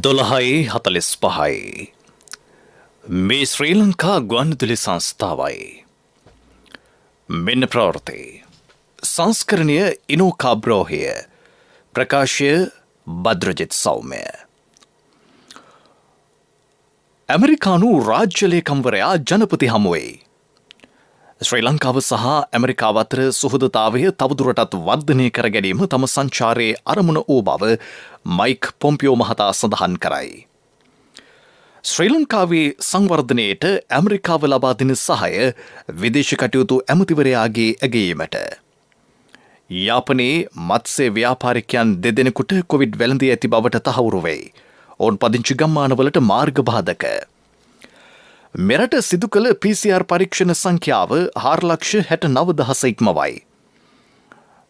12:45 මේ ශ්‍රී ලංකා ගුවන්විදුලි සංස්ථාවයි. මෙන්න ප්‍රවෘත්ති. සංස්කරණය ඉනෝකාබ්‍රෝහය. ප්‍රකාශය බද්‍රජිත් සෞම්‍ය. ඇමරිකානු රාජ්‍ය ලේකම්වරයා ජනපති හමුවේ. ශ්‍රී ලංකාව සහ ඇමරිකාව අතර සුහදතාවය තවදුරටත් වර්ධනය කර ගැනීම තම සංචාරයේ අරමුණ වූ බව මයික් පොම්පියෝ මහතා සඳහන් කරයි. ශ්‍රී ලංකාවේ සංවර්ධනයට ඇමරිකාව ලබා දෙන සහාය විදේශ කටයුතු ඇමතිවරයාගේ ඇගයීමට. යාපනයේ මත්ස්‍ය ව්‍යාපාරිකයන් දෙදෙනෙකුට කොවිඩ් වැළඳී ඇති බවට තහවුරු වෙයි. ඔවුන් පදිංචි ගම්මානවලට මාර්ග බාධක. මෙරට සිදු කළ PCR පරීක්ෂණ සංඛ්‍යාව 4,69,000 ඉක්මවයි.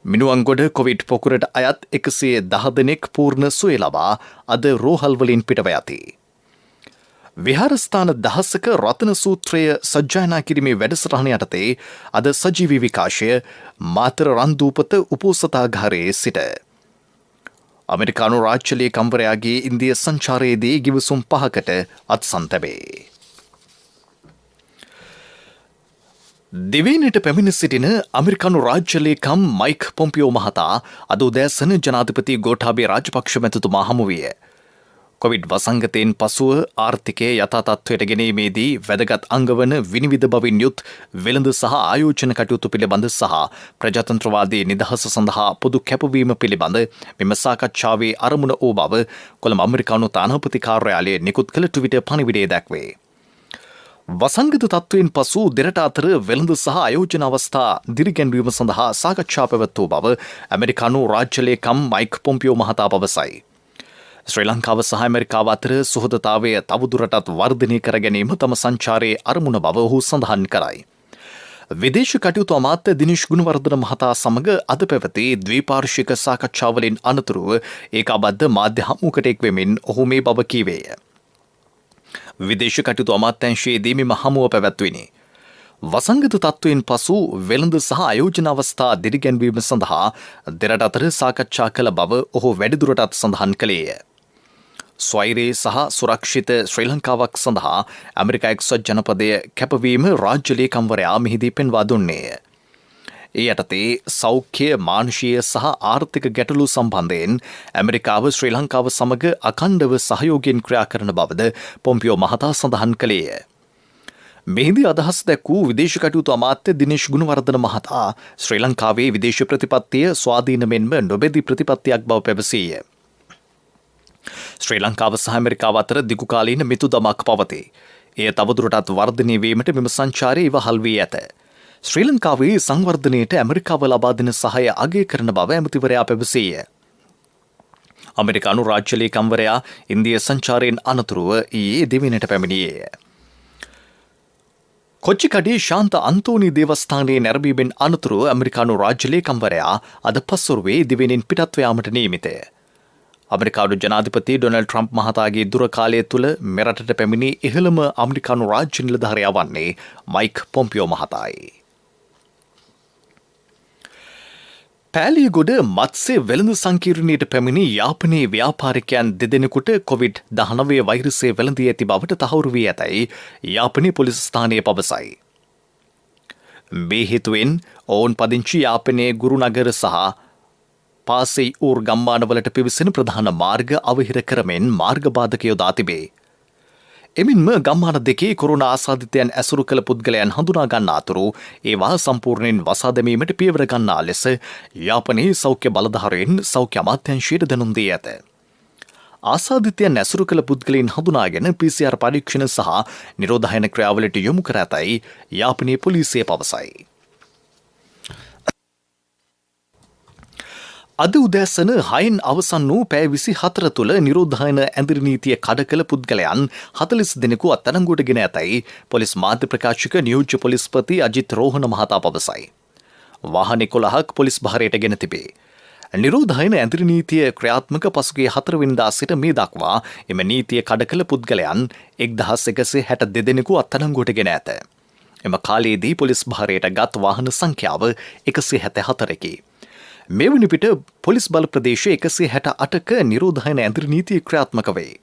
මිනුවන්ගොඩ කොවිඩ් පොකුරට අයත් 110 දෙනෙක් පූර්ණ සුවය ලබා අද රෝහල් වලින් පිටව යති. විහාරස්ථාන දහසක රතන සූත්‍රය සජ්ජායනා කිරීමේ වැඩසටහන යටතේ අද සජීවී විකාශය මාතර රන්දූපත උපෝසථාගාරයේ සිට. ඇමරිකානු රාජ්‍ය ලේකම්වරයාගේ ඉන්දිය සංචාරයේදී ගිවිසුම් 5කට අත්සන් තැබේ. දිවයිනට පැමිණ සිටින ඇමරිකානු රාජ්‍ය ලේකම් මයික් පොම්පියෝ මහතා අද උදෑසන ජනාධිපති ගෝඨාභය රාජපක්ෂ මැතිතුමා හමු විය. කොවිඩ් වසංගතයෙන් පසුව ආර්ථිකය යථා තත්ත්වයට ගැනීමේදී වැදගත් අංගවන විනිවිද බවින් යුත් වෙළඳ සහ ආයෝජන කටයුතු පිළිබඳ සහ ප්‍රජාතන්ත්‍රවාදී නිදහස සඳහා පොදු කැපවීම පිළිබඳ මෙම සාකච්ඡාවේ අරමුණ වූ බව කොළඹ ඇමරිකානු තානාපති කාර්යාලයේ නිකුත් කළ ට්විටර් පණිවිඩයේ දැක්වේ. වසංගත තත්ත්වයෙන් පසු දෙරට අතර වෙළඳ සහ ආයෝජන අවස්ථා දිරිගැන්වීම සඳහා සාකච්ඡා පැවැත්වූ බව ඇමරිකානු රාජ්‍ය ලේකම් මයික් පොම්පියෝ මහතා පවසයි. ශ්‍රී ලංකාව සහ ඇමරිකාව අතර සුහදතාවය තවදුරටත් වර්ධනය කර ගැනීම තම සංචාරයේ අරමුණ බව ඔහු සඳහන් කරයි. විදේශ කටයුතු අමාත්‍ය දිනේෂ් ගුණවර්ධන මහතා සමග අද පැවති ද්විපාර්ශ්වික සාකච්ඡාවලින් අනතුරුව ඒකාබද්ධ මාධ්‍ය හමුවකට එක්වෙමින් ඔහු මේ බව කීවේය. විදේශ කටයුතු අමාත්‍යංශයේදී මෙම හමුව පැවැත්විනි. වසංගත තත්ත්වයෙන් පසු වෙළඳ සහ ආයෝජන අවස්ථා දිරිගැන්වීම සඳහා දෙරට අතර සාකච්ඡා කළ බව ඔහු වැඩිදුරටත් සඳහන් කළේය. ස්වෛරී සහ සුරක්ෂිත ශ්‍රී ලංකාවක් සඳහා ඇමරිකා එක්සත් ජනපදය කැපවීම රාජ්‍ය ලේකම්වරයා මෙහිදී පෙන්වා දුන්නේය. ඒ යටතේ සෞඛ්‍ය මානුෂීය සහ ආර්ථික ගැටලු සම්බන්ධයෙන් ඇමරිකාව ශ්‍රී ලංකාව සමග අඛණ්ඩව සහයෝගයෙන් ක්‍රියා කරන බවද පොම්පියෝ මහතා සඳහන් කළේය. මෙහිදී අදහස් දැක්වූ විදේශ කටයුතු අමාත්‍ය දිනේෂ් ගුණවර්ධන මහතා ශ්‍රී ලංකාවේ විදේශ ප්‍රතිපත්තිය ස්වාධීන මෙන්ම නොබෙදී ප්‍රතිපත්තියක් බව පැවසීය. ශ්‍රී ලංකාව සහ ඇමරිකාව අතර දිගුකාලීන මිතුදමක් පවතී. එය තවදුරටත් වර්ධනය වීමට මෙම සංචාරය ඉවහල් වී ඇත. ශ්‍රී ලංකාවේ සංවර්ධනයට ඇමරිකාව ලබා දෙන සහාය අගය කරන බව ඇමතිවරයා පැවසීය. ඇමරිකානු රාජ්‍ය ලේකම්වරයා ඉන්දිය සංචාරයෙන් අනතුරුව ඊයේ දිවයිනට පැමිණියේය. කොච්චිකඩේ ශාන්ත අන්තෝනි දේවස්ථානයේ නැරඹීමෙන් අනතුරුව ඇමරිකානු රාජ්‍ය ලේකම්වරයා අද පස්වරුවේ දිවයිනෙන් පිටත්ව යාමට නියමිතය. ඇමරිකානු ජනාධිපති ඩොනල්ඩ් ට්‍රම්ප් මහතාගේ දුර කාලය තුළ මෙරටට පැමිණි ඉහළම ඇමරිකානු රාජ්‍ය නිලධාරියා වන්නේ මයික් පොම්පියෝ මහතායි. පෑලියගොඩ මත්ස්‍ය වෙළඳ සංකීර්ණයට පැමිණි යාපනයේ ව්‍යාපාරිකයන් දෙදෙනෙකුට කොවිඩ්-19 වෛරසය වැළඳී ඇති බවට තහවුරු වී ඇතැයි යාපනයේ පොලිස් ස්ථානය පවසයි. මේ හේතුවෙන් ඔවුන් පදිංචි යාපනයේ ගුරුනගර සහ පාසෙයි ඌර් ගම්මානවලට පිවිසෙන ප්‍රධාන මාර්ග අවහිර කරමින් මාර්ග බාධක යොදා තිබේ. එමින්ම ගම්මාන දෙකේ කොරෝනා ආසාදිතයන් ඇසුරු කළ පුද්ගලයන් හඳුනා ගන්නා අතුරු ඒවා සම්පූර්ණයෙන් වසා දැමීමට පියවර ගන්නා ලෙස යාපනයේ සෞඛ්‍ය බලධාරීන් සෞඛ්‍ය අමාත්‍යාංශයට දැනුම් දී ඇත. ආසාදිතයන් ඇසුරු කළ පුද්ගලයන් හඳුනාගෙන PCR පරීක්ෂණ සහ නිරෝධායන ක්‍රියාවලට යොමු කර ඇතැයි යාපනයේ පොලිසිය පවසයි. අද උදෑසන 6න් අවසන් වූ පැය 24 තුළ නිරෝධායන ඇඳිරි නීතිය කඩ කළ පුද්ගලයන් 40 දෙනෙකු අත්අඩංගුවට ගෙන ඇතැයි පොලිස් මාධ්‍ය ප්‍රකාශක නියෝජ්‍ය පොලිස්පති අජිත් රෝහණ මහතා පවසයි. වාහන 11ක් පොලිස් භාරයට ගෙන තිබේ. නිරෝධායන ඇඳිරි නීතිය ක්‍රියාත්මක පසුගිය 4 වෙනිදා සිට මේ දක්වා එම නීතිය කඩ කළ පුද්ගලයන් 1162 දෙනෙකු අත්අඩංගුවට ගෙන ඇත. එම කාලයේදී පොලිස් භාරයට ගත් වාහන සංඛ්‍යාව 174කි. මේ වන විට පොලිස් බල ප්‍රදේශ 168ක නිරෝධායන ඇඳිරි නීතිය ක්‍රියාත්මක වේ.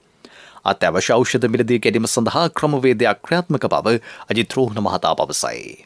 අත්‍යවශ්‍ය ඖෂධ මිලදී ගැනීම සඳහා ක්‍රමවේදයක් ක්‍රියාත්මක බව අජිත් රෝහණ මහතා පවසයි.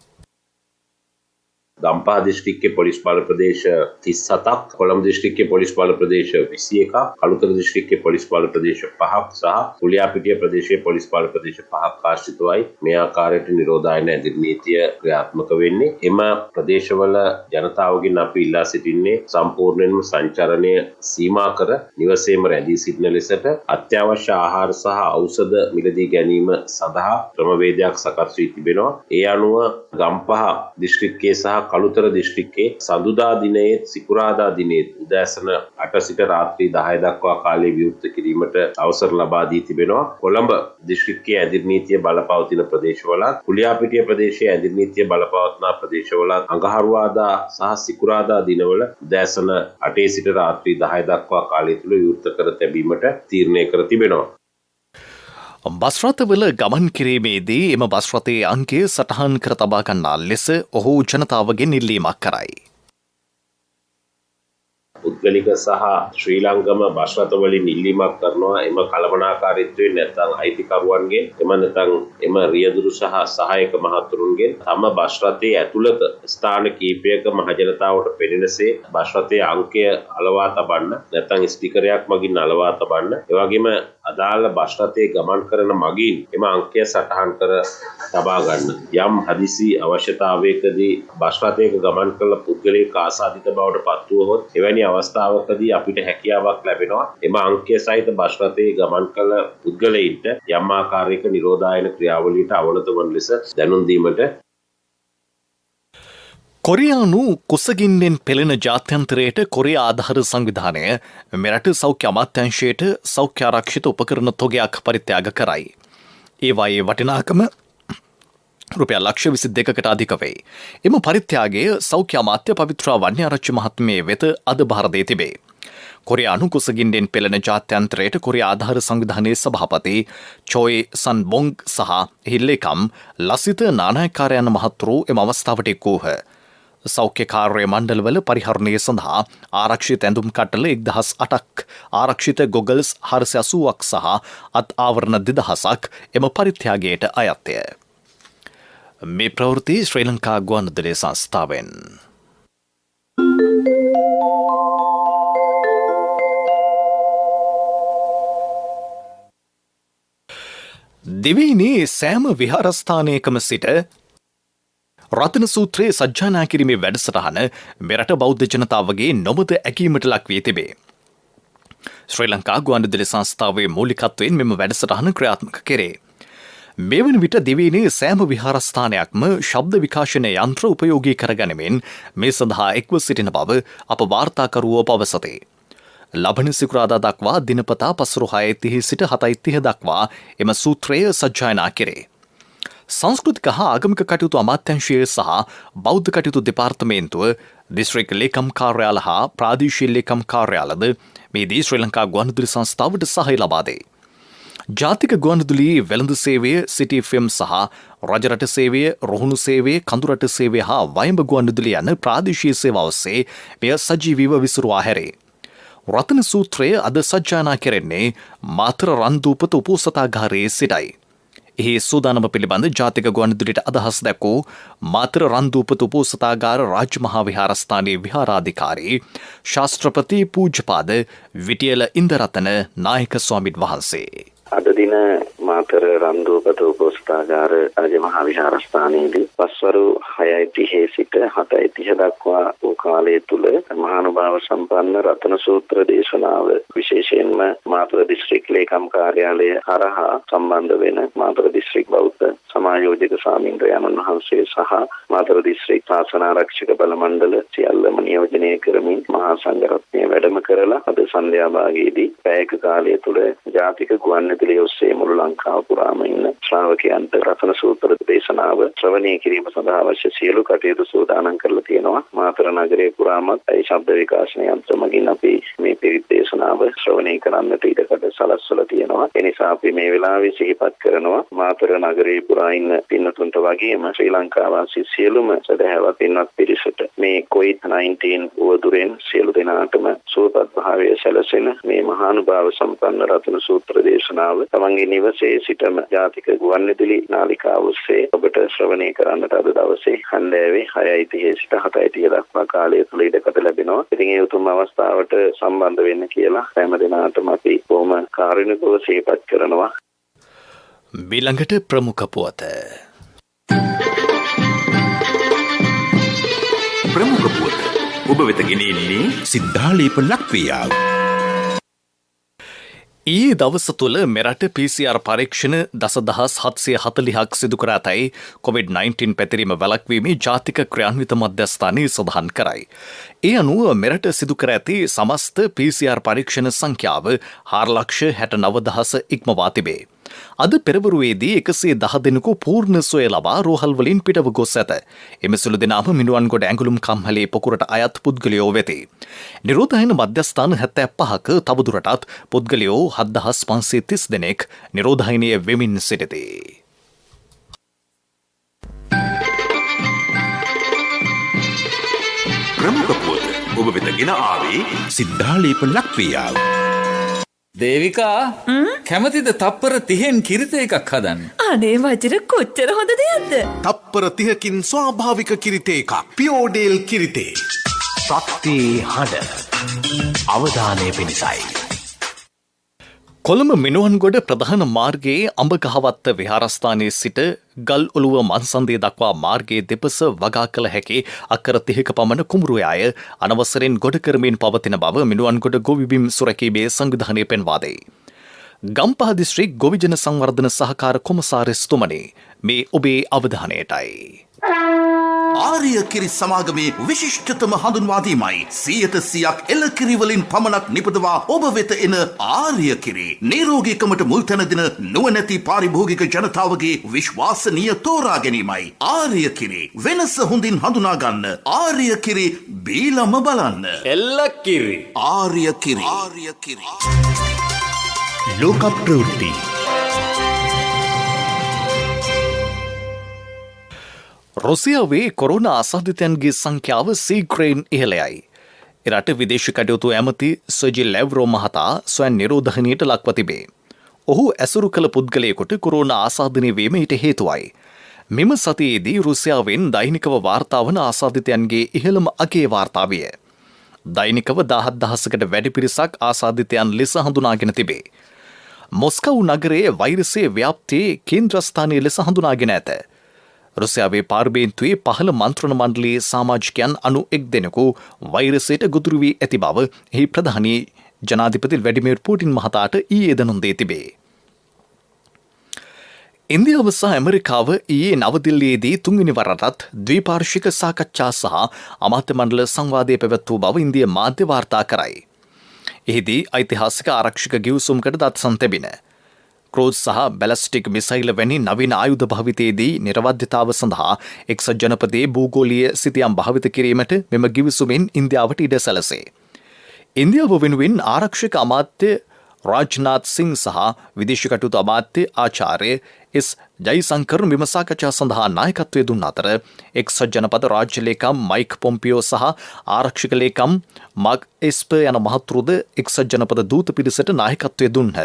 ගම්පහ දිස්ත්‍රික්කයේ පොලිස් බල ප්‍රදේශ 37ක්, කොළඹ දිස්ත්‍රික්කයේ පොලිස් බල ප්‍රදේශ 21ක්, කළුතර දිස්ත්‍රික්කයේ පොලිස් බල ප්‍රදේශ 5ක් සහ කුලියාපිටිය ප්‍රදේශයේ පොලිස් බල ප්‍රදේශ 5ක් ආශ්‍රිතවයි මේ ආකාරයට නිරෝධායන ඇදිරි නීතිය ක්‍රියාත්මක වෙන්නේ. එම ප්‍රදේශවල ජනතාවගෙන් අපි ඉල්ලා සිටින්නේ සම්පූර්ණයෙන්ම සංචරණය සීමා කර නිවසේම රැඳී සිටින ලෙසට අත්‍යවශ්‍ය ආහාර සහ ඖෂධ මිලදී ගැනීම සඳහා ක්‍රමවේදයක් සකස් වී තිබෙනවා. ඒ අනුව ගම්පහ දිස්ත්‍රික්කයේ සහ කළුතර දිස්ත්‍රික්කයේ සඳුදා දිනයේ සිකුරාදා දිනයේ උදෑසන 8 සිට රාත්‍රී 10 දක්වා කාලය විවෘත කිරීමට අවසර ලබා දී තිබෙනවා. කොළඹ දිස්ත්‍රික්කයේ ඇදිරි නීතිය බලපවතින ප්‍රදේශවල, කුලියාපිටිය ප්‍රදේශයේ ඇදිරි නීතිය බලපවත්නා ප්‍රදේශවල අඟහරුවාදා සහ සිකුරාදා දිනවල උදෑසන 8 සිට රාත්‍රී 10 දක්වා කාලය තුල විවෘත කර තැබීමට තීරණය කර තිබෙනවා. බස් රථවල ගමන් කිරීමේදී එම බස් රථයේ අංකය සටහන් කර තබා ගන්නා ලෙස ඔහු ජනතාවගෙන් ඉල්ලීමක් කරයි. පුද්ගලික සහ ශ්‍රී ලංකම බස් රථවලින් ඉල්ලීමක් කරනවා එම කළමනාකාරීත්වයෙන් නැත්නම් අයිතිකරුවන්ගෙන් එම නැත්නම් එම රියදුරු සහ සහායක මහතුරුන්ගෙන් තම බස් රථයේ ඇතුළත ස්ථාන කීපයක මහජනතාවට පෙනෙනසේ බස් රථයේ අංකය අලවා තබන්න නැත්නම් ස්ටිකරයක් මගින් අලවා තබන්න. ඒ වගේම අදාළ බස් රථයේ ගමන් කරන මගින් එම අංකය සටහන් කර තබා ගන්න. යම් හදිසි අවශ්‍යතාවයකදී බස් රථයක ගමන් කළ පුද්ගලයෙක් ආසාදිත බවට පත් වුවහොත් එවැනි අවස්ථාවකදී අපිට හැකියාවක් ලැබෙනවා එම අංකය සහිත බස් රථයේ ගමන් කළ පුද්ගලයින්ට යම් ආකාරයක නිරෝධායන ක්‍රියාවලියට අවනත වන ලෙස දැනුම් දීමට. කොරියානු කුසගින්නෙන් පෙළෙන ජාත්‍යන්තරයට කොරියා ආධාර සංවිධානය මෙරට සෞඛ්‍ය අමාත්‍යංශයට සෞඛ්‍ය ආරක්ෂිත උපකරණ තොගයක් පරිත්‍යාග කරයි. ඒවායේ වටිනාකම රුපියල් ලක්ෂ 22කට අධික වේ. එම පරිත්‍යාගය සෞඛ්‍ය අමාත්‍ය පවිත්‍රා වන්‍යාරච්චි මහත්මිය වෙත අද බහර දී තිබේ. කොරියානු කුසගින්නෙන් පෙළෙන ජාත්‍යන්තරයට කොරියා ආධාර සංවිධානයේ සභාපති චෝයි සන්බොන්ග් සහ එහි ලේකම් ලසිත නානායක්කාරයන් මහත්වරු එම අවස්ථාවට එක් වූහ. සෞඛ්‍ය කාර්ය මණ්ඩලවල පරිහරණය සඳහා ආරක්ෂිත ඇඳුම් කට්ටල 1008ක්, ආරක්ෂිත ගොගල්ස් 480ක් සහ අත් ආවරණ 2000ක් එම පරිත්‍යාගයට අයත්ය. මේ ප්‍රවෘත්ති ශ්‍රී ලංකා ගුවන්විදුලි සංස්ථාවෙන්. දිවයිනේ සෑම විහාරස්ථානයකම සිට රතන සූත්‍රයේ සජ්ජායනා කිරීමේ වැඩසටහන මෙරට බෞද්ධ ජනතාවගේ නොමද ඇකීමට ලක් වී තිබේ. ශ්‍රී ලංකා ගුවන්විදුලි සංස්ථාවේ මූලිකත්වයෙන් මෙම වැඩසටහන ක්‍රියාත්මක කෙරේ. මේ වන විට දිවයිනේ සෑම විහාරස්ථානයක්ම ශබ්ද විකාශන යන්ත්‍ර උපයෝගී කරගැනීමෙන් මේ සඳහා එක්ව සිටින බව අප වාර්තාකරුවෝ පවසති. ලබන සිකුරාදා දක්වා දිනපතා පසුරු 6:30 සිට 7:30 දක්වා එම සූත්‍රය සජ්ජායනා කෙරේ. සංස්කෘතික හා ආගමික කටයුතු අමාත්‍යංශය සහ බෞද්ධ කටයුතු දෙපාර්තමේන්තුව දිස්ත්‍රික් ලේකම් කාර්යාල හා ප්‍රාදේශීය ලේකම් කාර්යාලද මේදී ශ්‍රී ලංකා ගුවන්විදුලි සංස්ථාවට සහාය ලබා දෙයි. ජාතික ගුවන්විදුලි වෙළඳ සේවය, සිටි FM සහ රජරට සේවය, රොහුණු සේවය, කඳුරට සේවය හා වයඹ ගුවන්විදුලි යන ප්‍රාදේශීය සේවා ඔස්සේ මෙය සජීවීව විසුරුවා හැරේ. රතන සූත්‍රය අද සජ්ජායනා කෙරෙන්නේ මාතර රන්දූපත උපෝසථාගාරයේ සිටයි. එහි සූදානම පිළිබඳ ජාතික ගුවන්විදුලිට අදහස් දැක්වූ මාතර රන්දූපත උපෝසථාගාර රාජ්‍ය මහා විහාරස්ථානයේ විහාරාධිකාරී ශාස්ත්‍රපති පූජ්‍යපාද විටියල ඉන්දරතන නායක ස්වාමින් වහන්සේ. අද දින මාතර රන්දූපත උපෝසථාගාර රාජ මහා විහාරස්ථානයේදී පස්වරු 6:30 සිට 7:30 දක්වා වූ කාලය තුල මහානුභාව සම්පන්න රතන සූත්‍ර දේශනාව විශේෂයෙන්ම මාතර දිස්ත්‍රික් ලේකම් කාර්යාලය හරහා සම්බන්ධ වෙන මාතර දිස්ත්‍රික් බෞද්ධ සමායෝජක ස්වාමීන්ද්‍රයන්න් වහන්සේ සහ මාතර දිස්ත්‍රික් ශාසන ආරක්ෂක බල මණ්ඩල සියල්ලම නියෝජනය කරමින් මහා සංඝරත්නය වැඩම කරලා අද සන්ධ්‍යා භාගයේදී පැයක කාලය තුල ජාතික ගුවන්විදුලිය ඔස්සේ මුළු ලංකාව ලංකාව පුරාම ඉන්න ශ්‍රාවකයන්ට රතන සූත්‍ර දේශනාව ශ්‍රවණය කිරීම සඳහා අවශ්‍ය සියලු කටයුතු සූදානම් කරලා තියෙනවා. මාතර නගරයේ පුරාමත් ඒ ශබ්ද විකාශන යන්ත්‍ර මගින් අපි මේ පිරිත් දේශනාව ශ්‍රවණය කරන්නට ඉඩකඩ සලස්වලා තියෙනවා. ඒ නිසා අපි මේ වෙලාවේ සිහිපත් කරනවා මාතර නගරයේ පුරා ඉන්න පින්නතුන්ට වගේම ශ්‍රී ලංකාවාසී සියලුම සදහැවත් පින්වත් පිරිසට මේ COVID-19 උවදුරෙන් සියලු දෙනාටම සුවපත් භාවය සැලසෙන මේ මහානුභාව සම්පන්න රතන සූත්‍ර දේශනාව තමන්ගේ නිවසේ සිටම ජාතික ගුවන්විදුලි නාලිකාව ඔස්සේ ඔබට ශ්‍රවණය කරන්නට අද දවසේ හන්දෑවේ 6:30 සිට 7:30 දක්වා කාලය තුල ඉඩකඩ ලැබෙනවා. ඉතින් ඒ උතුම් අවස්ථාවට සම්බන්ධ වෙන්න කියලා හැම දිනකටම අපි බොහොම කාරුණිකව සිහිපත් කරනවා. ඊළඟට ප්‍රමුඛ පුවත. ප්‍රමුඛ පුවත ඔබ වෙත ගෙනෙන්නේ සිද්ධාලේප ලක්වියාව. ඊයේ දවස තුළ මෙරට PCR පරීක්ෂණ 10740ක් සිදු කර ඇතැයි COVID-19 පැතිරීම වැළැක්වීමේ ජාතික ක්‍රියාන්විත මධ්‍යස්ථානය සඳහන් කරයි. ඒ අනුව මෙරට සිදු කර ඇති සමස්ත PCR පරීක්ෂණ සංඛ්‍යාව 4,69,000 ඉක්මවා තිබේ. අද පෙරවරුවේදී 110 දෙනෙකු පූර්ණ සොය ලබා රෝහල් වලින් පිටව ගොස් ඇත. එම සුළු දෙනාම මිනුවන්ගොඩ ඇඟලුම් කම්හලේ පොකුරට අයත් පුද්ගලයෝ වෙති. නිරෝධායන මධ්‍යස්ථාන 75ක තවදුරටත් පුද්ගලයෝ 7,530 දෙනෙක් නිරෝධායනය වෙමින් සිටිති. ප්‍රමුඛ පුවත ඔබ වෙත ගෙන ආවේ සිද්ධාලේප ලක්වියාව. දේවිකා කැමතිද තප්පර 30න් කිරිත එකක් හදන්න? අනේ වජිර කොච්චර හොඳ දෙයක්ද? තප්පර 30කින් ස්වාභාවික කිරිතේ එකක්. පියෝඩේල් කිරිතේ. ශක්තිය හඬ අවධානය පිණිසයි. කොළඹ මිනුවන්ගොඩ ප්‍රධාන මාර්ගයේ අඹගහවත්ත විහාරස්ථානයේ සිට ගල් ඔළුව මන්සන්දේ දක්වා මාර්ගයේ දෙපස වගා කළ හැකි අක්කර 30ක පමණ කුඹුරු අය අනවසරෙන් ගොඩ කරමින් පවතින බව මිනුවන්ගොඩ ගොවිබිම් සුරැකීමේ සංවිධානය පෙන්වා දෙයි. ගම්පහ දිස්ත්‍රික් ගොවිජන සංවර්ධන සහකාර කොමසාරිස්තුමනි මේ ඔබේ අවධානයටයි. ආර්ය කිරි සමාගමේ විශිෂ්ටතම හඳුන්වාදීමයි 100% එළකිරි වලින් පමණක් නිපදවා ඔබ වෙත එන ආර්ය කිරි. නිරෝගීකමට මුල් තැන දෙන නුවණැති පාරිභෝගික ජනතාවගේ විශ්වාසනීය තෝරා ගැනීමයි ආර්ය කිරි. වෙනස හොඳින් හඳුනා ගන්න ආර්ය කිරි බීලම බලන්න. එල්ලකිරි. ආර්ය කිරි. ආර්ය කිරි. ලෝක ප්‍රවෘත්ති. රුසියාවේ කොරෝනා අසාධිතයන්ගේ සංඛ්‍යාව සීඝ්‍රයෙන් ඉහළයයි. එරට විදේශ කටයුතු ඇමති සර්ජි ලැව්රෝ මහතා ස්වයං නිරෝධනයට ලක්ව තිබේ. ඔහු ඇසුරු කළ පුද්ගලයෙකුට කොරෝනා ආසාදනය වීම ඊට හේතුවයි. මෙම සතියේදී රුසියාවෙන් දෛනිකව වාර්තා වන ආසාදිතයන්ගේ ඉහළම අගේ වාර්තා විය. දෛනිකව 17,000කට වැඩි පිරිසක් ආසාදිතයන් ලෙස හඳුනාගෙන තිබේ. මොස්කව් නගරයේ වෛරසයේ ව්‍යාප්තියේ කේන්ද්‍රස්ථානයේ ලෙස හඳුනාගෙන ඇත. රුසියාවේ පාර්ලිමේන්තුවේ පහළ මන්ත්‍රණ මණ්ඩලයේ සමාජිකයන් 91 දෙනෙකු වෛරසයට ගොදුරු වී ඇති බව එහි ප්‍රධානී ජනාධිපති ව්ලාඩිමිර් පුටින් මහතාට ඊයේ දැනුම් දී තිබේ. ඉන්දියාව සහ ඇමරිකාව ඊයේ නවදිල්ලියේදී තුන්වෙනි වරටත් ද්විපාර්ශ්වික සාකච්ඡා සහ අමාත්‍ය මණ්ඩල සංවාදය පැවැත්වූ බව ඉන්දිය මාධ්‍ය වාර්තා කරයි. එහිදී ඓතිහාසික ආරක්ෂක ගිවිසුමකට දත්සන් තිබින ක්‍රෝස් සහ බැලස්ටික් මිසයිල වැනි නවීන ආයුධ භාවිතයේදී නිරවද්‍යතාව සඳහා එක්සත් ජනපදයේ භූගෝලීය සිතියම් භාවිත කිරීමට මෙම ගිවිසුමෙන් ඉන්දියාවට ඉඩ සැලසේ. ඉන්දියාව වෙනුවෙන් ආරක්ෂක අමාත්‍ය රාජ්නාත් සිං සහ විදේශ කටයුතු අමාත්‍ය ආචාර්ය එස් ජයිසංකර් මෙම සාකච්ඡා සඳහා නායකත්වය දුන් අතර එක්සත් ජනපද රාජ්‍ය ලේකම් මයික් පොම්පියෝ සහ ආරක්ෂක ලේකම් මාක් එස්පර් යන මහතුරුද එක්සත් ජනපද දූත පිරිසට නායකත්වය දුන්හ.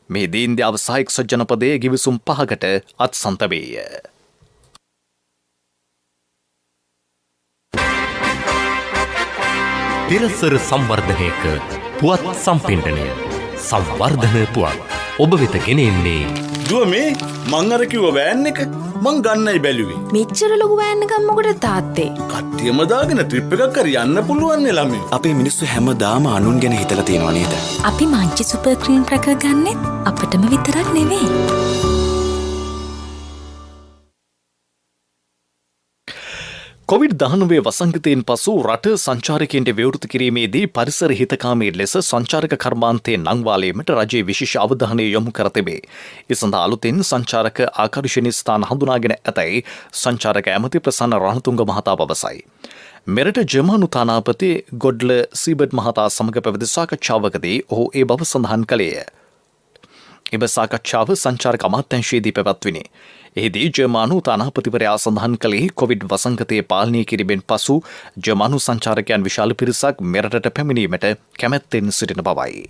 මේ ඉන්දියාව සහ එක්සත් ජනපදයේ ගිවිසුම් 5කට අත්සන් තැබේය. පිරසර සංවර්ධනයක පුවත් සම්පින්ඩනය සංවර්ධන පුවත් ඔබ වෙත ගෙනෙන්නේ දුව මේ මං අර කිව්ව වෑන් එක මං ගන්නයි බැලුවේ. මෙච්චර ලොකු වෑන් එකක් මොකටද තාත්තේ? කට්ටියම දාගෙන ට්‍රිප් එකක් හරි යන්න පුළුවන් නේ ළමයි. අපේ මිනිස්සු හැමදාම අනුන් ගැන හිතලා තියෙනවා නේද? අපි මංචි සුපර් ක්‍රීම් ට්‍රැකර් ගන්නෙත් අපිටම විතරක් නෙවෙයි. කොවිඩ්-19 වසංගතයෙන් පසු රට සංචාරකයන්ට විවෘත කිරීමේදී පරිසර හිතකාමී ලෙස සංචාරක කර්මාන්තයේ නංවාලීමට රජයේ විශේෂ අවධානය යොමු කර තිබේ. ඒ සඳහා අලුතින් සංචාරක ආකර්ෂණීය ස්ථාන හඳුනාගෙන ඇතැයි සංචාරක ඇමති ප්‍රසන්න රණතුංග මහතා පවසයි. මෙරට ජර්මනු තානාපති ගොඩ්ල සීබර්ට් මහතා සමග පැවති සාකච්ඡාවකදී ඔහු ඒ බව සඳහන් කළේය. එම සාකච්ඡාව සංචාරක අමාත්‍යංශයේදී පැවැත්විණි. එහිදී ජර්මනු තානාපතිවරයා සඳහන් කළේ කොවිඩ් වසංගතය පාලනය කිරීමෙන් පසු ජර්මනු සංචාරකයන් විශාල පිරිසක් මෙරටට පැමිණීමට කැමැත්තෙන් සිටින බවයි.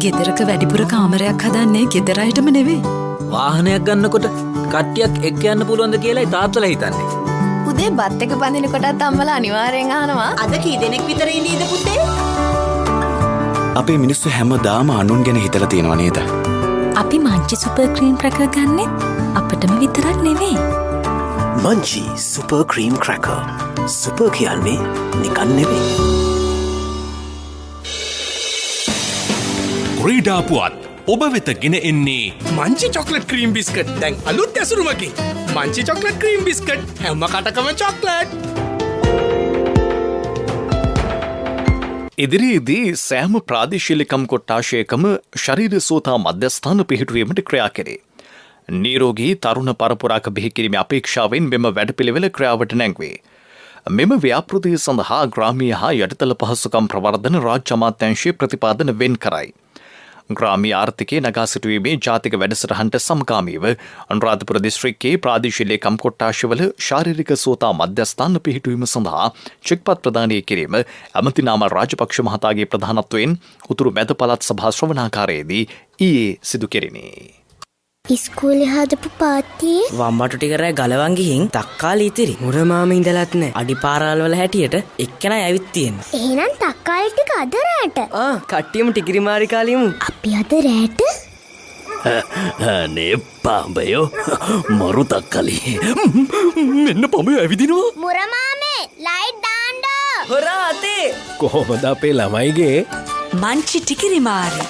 ගෙදරක වැඩිපුර කාමරයක් හදන්නේ ගෙදර අයටම නෙවෙයි. වාහනයක් ගන්නකොට කට්ටියක් එක්ක යන්න පුළුවන්ද කියලායි තාත්තලා හිතන්නේ. උදේ බත් එක බඳිනකොටත් අම්මලා අනිවාර්යෙන් අහනවා අද කී දෙනෙක් විතර ඉන්නේද පුතේ? අපේ මිනිස්සු හැමදාම අනුන් ගැන හිතලා තියෙනවා නේද? අපි මංචි සුපර් ක්‍රීම් ක්‍රැකර් ගන්නෙත් අපටම විතරක් නෙවෙයි. Munchee super cream cracker. Super කියන්නේ නිකන් නෙවෙයි. ක්‍රීඩා පුවත් ඔබ වෙත ගෙන එන්නේ මංචි චොක්ලට් ක්‍රීම් බිස්කට්. දැන් අලුත් ඇසුරුමකින්. මංචි චොක්ලට් ක්‍රීම් බිස්කට් හැම කටකම චොක්ලට්. ඉදිරියේදී සෑම ප්‍රාදේශීයකම් කොට්ටාශයකම ශරීර සෝතා මධ්‍යස්ථාන පිහිටුවීමට ක්‍රියා කෙරේ. නිරෝගී තරුණ පරපුරාක බිහිකිරීමේ අපේක්ෂාවෙන් මෙම වැඩපිළිවෙල ක්‍රියාවට නැංවේ. මෙම ව්‍යාපෘතිය සඳහා ග්‍රාමීය හා යටිතල පහසුකම් ප්‍රවර්ධන රාජ්‍ය අමාත්‍යාංශය ප්‍රතිපාදන වෙන් කරයි. ග්‍රාමීය ආර්ථිකය නගා සිටුවීමේ ජාතික වැඩසටහනට සමගාමීව අනුරාධපුර දිස්ත්‍රික්කයේ ප්‍රාදේශීය කම් කොට්ටාශවල ශාරීරික සෝතා මධ්‍යස්ථාන පිහිටුවීම සඳහා චෙක්පත් ප්‍රදානය කිරීම ඇමති නාමල් රාජපක්ෂ මහතාගේ ප්‍රධානත්වයෙන් උතුරු මැද පළාත් සභා ශ්‍රවණාකාරයේදී ඊයේ සිදු කෙරිණි. ඉස්කෝලේ හදපු පාත්තියේ වම්බටු ටිකරෑ ගලවන් ගිහින් තක්කාලි ඉතිරි. මුරමාම ඉඳලත් නෑ. අඩිපාරාල් වල හැටියට එක්කෙනා ඇවිත් තියෙන්නේ. එහෙනම් තක්කාලි ටික අද රැට. කට්ටියම ටිකිරි මාරි කාලියමු. අපි අද රැට නේ පාඹයෝ මරු තක්කලි. මෙන්න පොඹයෝ ඇවිදිනවා. මුරමාමේ ලයිට් දාන්න. හොරා අතේ. කොහොමද අපේ ළමයිගේ මංචි ටිකිරි මාරි.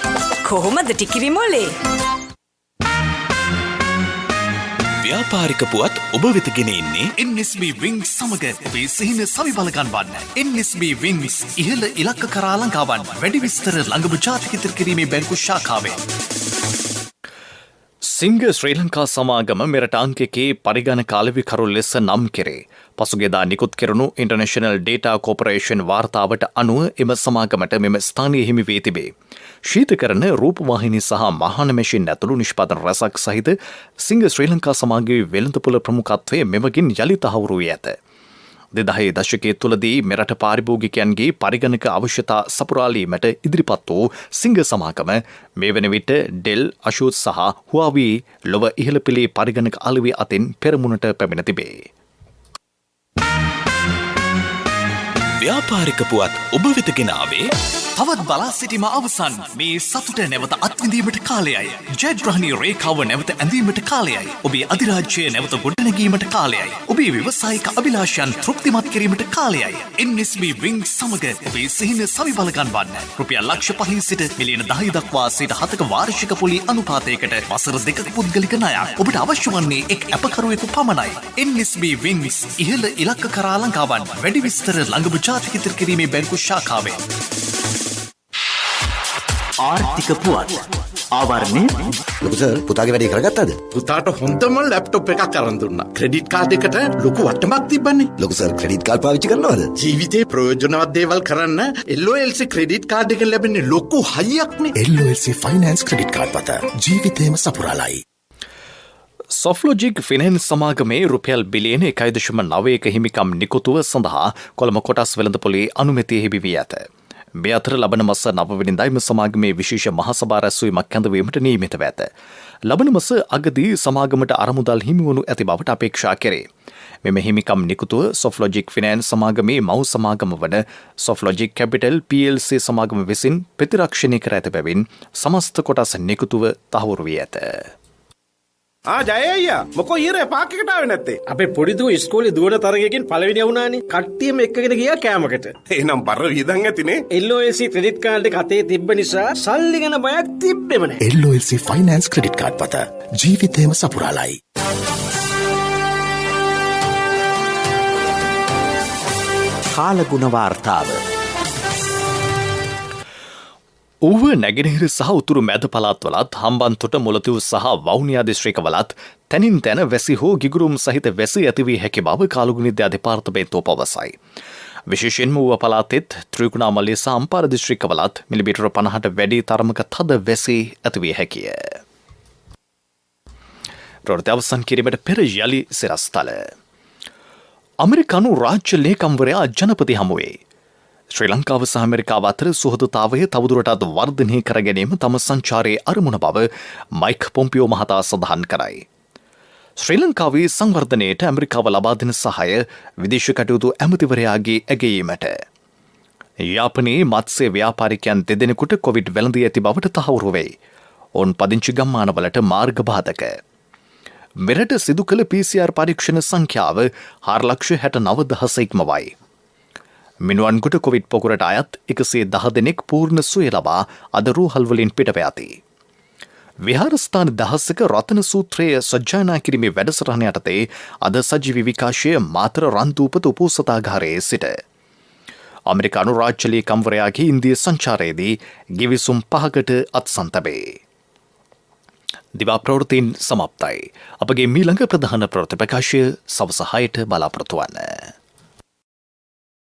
කොහොමද ටිකිරි මොලේ? ව්‍යාපාරික පුවත් ඔබ වෙත ගෙන එන්නේ NSB Wings සමග ඔබේ සිහින සවිබල ගන්වන්න. NSB Wings ඉහළ ඉලක්ක කරා ලංකාවන් වැඩි විස්තර ළඟම ජාතික ඉදිරි කිරීමේ බැංකු ශාඛාවෙන්. සිංහ ශ්‍රී ලංකා සමාගම මෙරට අංකකේ පරිගණක අලෙවිකරු ලෙස නම් කෙරේ. පසුගියදා නිකුත් කෙරුණු ඉන්ටර්නැෂනල් ඩේටා කෝපරේෂන් වාර්තාවට අනුව එම සමාගමට මෙම ස්ථානය හිමි වී තිබේ. ශීතකරණ රූපවාහිනී සහ මහන මැෂින් ඇතුළු නිෂ්පාදන රැසක් සහිත සිංහ ශ්‍රී ලංකා සමාගමේ වෙළඳපොළ ප්‍රමුඛත්වය මෙමගින් යළි තහවුරු වී ඇත. 2000 දශකයේ තුලදී මෙරට පාරිභෝගිකයන්ගේ පරිගණක අවශ්‍යතා සපුරාලීමට ඉදිරිපත් වූ සිංහ සමාගම මේ වන විට ඩෙල්, අශෝත් සහ හුවාවී ලොව ඉහළ පෙළේ පරිගණක අලෙවි අතින් පෙරමුණට පැමිණ තිබේ. ව්‍යාපාරික පුවත් ඔබ වෙත ගෙන ආවේ තවත් බලා සිටීම අවසන්. මේ සතුට නැවත අත්විඳීමට කාලයයි. ජයග්‍රහණී රේඛාව නැවත ඇඳීමට කාලයයි. ඔබේ අධිරාජ්‍යය නැවත ගොඩනැගීමට කාලයයි. ඔබේ ව්‍යවසායික අභිලාෂයන් තෘප්තිමත් කිරීමට කාලයයි. NSB Wings සමග ඔබේ සිහින සවිබල ගන්වන්න. රුපියල් ලක්ෂ 5 සිට මිලියන 10 දක්වා 7% වාර්ෂික පොලි අනුපාතයකට වසර 2ක පුද්ගලික ණයක්. ඔබට අවශ්‍ය වන්නේ එක් අපකරුවෙකු පමණයි. NSB Wings ඉහළ ඉලක්ක කරා ලංකාවන් වැඩි විස්තර ළඟම ජාතික ඉදිරි කිරීමේ බැංකු ශාඛාවෙන්. ආර්ථික පුවත් ආවරණය ලොකු සර් පුතාගේ වැඩේ කරගත්තද? පුතාට හොඳම ලැප්ටොප් එකක් අරන් දුන්නා. ක්‍රෙඩිට් කාඩ් එකට ලොකු වටමක් තිබ්බනේ. ලොකු සර් ක්‍රෙඩිට් කාඩ් පාවිච්චි කරනවද? ජීවිතේ ප්‍රයෝජනවත් දේවල් කරන්න LOLC ක්‍රෙඩිට් කාඩ් එක ලැබෙන්නේ ලොකු හයියක්නේ. LOLC ෆයිනෑන්ස් ක්‍රෙඩිට් කාඩ් පත ජීවිතේම සපුරාලයි. සොෆ්ලොජික් ෆිනන්ස් සමාගමේ රුපියල් බිලියන 1.9ක හිමිකම් නිකුතුව සඳහා කොළඹ කොටස් වෙළඳපොලේ අනුමැතිය හිමි වී ඇත. මේ අතර ලබන මස 9 වෙනිදා එම සමාගමේ විශේෂ මහසභා රැස්වීමක් කැඳවීමට නියමිතව ඇත. ලබන මස අගදී සමාගමට අරමුදල් හිමිවනු ඇති බවට අපේක්ෂා කෙරේ. මෙම හිමිකම් නිකුතුව සොෆ්ලොජික් ෆිනන්ස් සමාගමේ මව් සමාගම වන සොෆ්ලොජික් කැපිටල් PLC සමාගම විසින් ප්‍රතිරක්ෂණය කර ඇත බැවින් සමස්ත කොටස් නිකුතුව තහවුරු වී ඇත. ජය අයියා මොකෝ ඊරේ පාක් එකට ආවේ නැත්තේ? අපේ පොඩි දූ ඉස්කෝලේ දුවන තරගයකින් පළවෙනි වුණානේ. කට්ටියම එක්කගෙන ගියා කෑමකට. එහෙනම් බර වියදම් ඇතිනේ. LOLC ක්‍රෙඩිට් කාඩ් එක අතේ තිබ්බ නිසා සල්ලි ගැන බයක් තිබ්බෙම නැහැ. LOLC ෆයිනෑන්ස් ක්‍රෙඩිට් කාඩ් පත ජීවිතේම සපුරාලයි. කාලගුණ වාර්තාව. ඌව නැගෙනහිර සහ උතුරු මැද පළාත්වලත් හම්බන්තොට මුලතිව් සහ වවුනියා දිස්ත්‍රික්කවලත් තැනින් තැන වැසි හෝ ගිගුරුම් සහිත වැසි ඇතිවී හැකි බව කාලගුණ දෙපාර්තමේන්තුව පවසයි. විශේෂයෙන්ම ඌව පළාතෙත් ත්‍රිකුණාමලය සහ අම්පාර දිස්ත්‍රික්කවලත් මිලිමීටර 50ට වැඩි තරමක තද වැසි ඇතිවිය හැකිය. ප්‍රවෘත්ති අවසන් කිරීමට පෙර යලි සිරස්තල. ඇමරිකානු රාජ්‍ය ලේකම්වරයා ජනපති හමුවේ ශ්‍රී ලංකාව සහ ඇමරිකාව අතර සුහදතාවය තවදුරටත් වර්ධනය කර ගැනීම තම සංචාරයේ අරමුණ බව මයික් පොම්පියෝ මහතා සඳහන් කරයි. ශ්‍රී ලංකාවේ සංවර්ධනයට ඇමරිකාව ලබා දෙන සහාය විදේශ කටයුතු ඇමතිවරයාගේ ඇගයීමට. යාපනයේ මත්ස්‍ය ව්‍යාපාරිකයන් දෙදෙනෙකුට කොවිඩ් වැළඳී ඇති බවට තහවුරු වෙයි. ඔවුන් පදිංචි ගම්මානවලට මාර්ග බාධක. මෙරට සිදු කළ PCR පරීක්ෂණ සංඛ්‍යාව 4,69,000 ඉක්මවයි. මිනුවන්ගොඩ කොවිඩ් පොකුරට අයත් 110 දෙනෙක් පූර්ණ සුවය ලබා අද රෝහල්වලින් පිටව යති. විහාරස්ථාන 10ක රතන සූත්‍රය සජ්ජායනා කිරීමේ වැඩසටහන යටතේ අද සජීවී විකාශය මාතර රන්දූපත උපෝසථාගාරයේ සිට. ඇමරිකානු රාජ්‍ය ලේකම්වරයාගේ ඉන්දිය සංචාරයේදී ගිවිසුම් 5කට අත්සන් තැබේ. දිවා ප්‍රවෘත්තීන් සමප්තයි. අපගේ මීළඟ ප්‍රධාන ප්‍රවෘත්ති ප්‍රකාශය සවස 6ට බලාපොරොත්තු වන්න.